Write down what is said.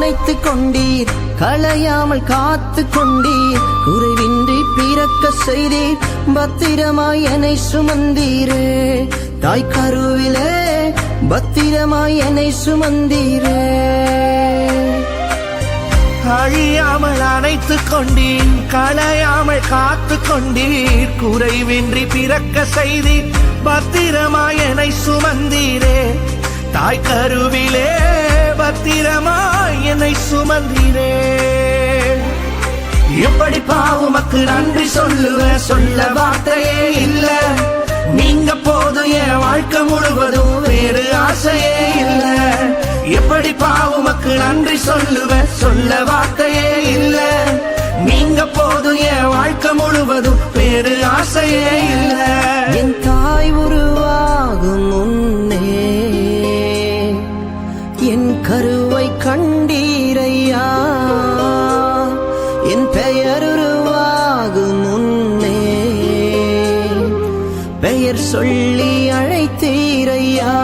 அணைத்து கொண்டீர், களையாமல் காத்து கொண்டீர், குறைவின்றி பிறக்க செய்தீர், பத்திரமாய் என்னை சுமந்தீரே. தாய் கருவிலே பத்திரமாய் என்னை சுமந்தீரே. அழியாமல் அணைத்து கொண்டீர், களையாமல் காத்து கொண்டீர், குறைவின்றி பிறக்க செய்தீர், பத்திரமாய் என்னை சுமந்தீரே. தாய் கருவிலே பத்திரமாய் என்னை சுமந்தீரே. எப்படி பாவுமக்கு நன்றி சொல்லுவேன், சொல்ல வார்த்தையே இல்ல. நீங்க போதும் என் வாழ்க்கை முழுவதும், வேறு ஆசையே இல்ல. எப்படி பாவுமக்கு நன்றி சொல்லுவேன், சொல்ல வார்த்தையே இல்ல. நீங்க போதும் என் வாழ்க்கை முழுவதும், வேறு ஆசையே இல்ல. என் தாய் உருவாகும் முன்னே என் கருவை கண்டீரையா. என் பெயர் உருவாகும் முன்னே பெயர் சொல்லி அழைத்தீரையா.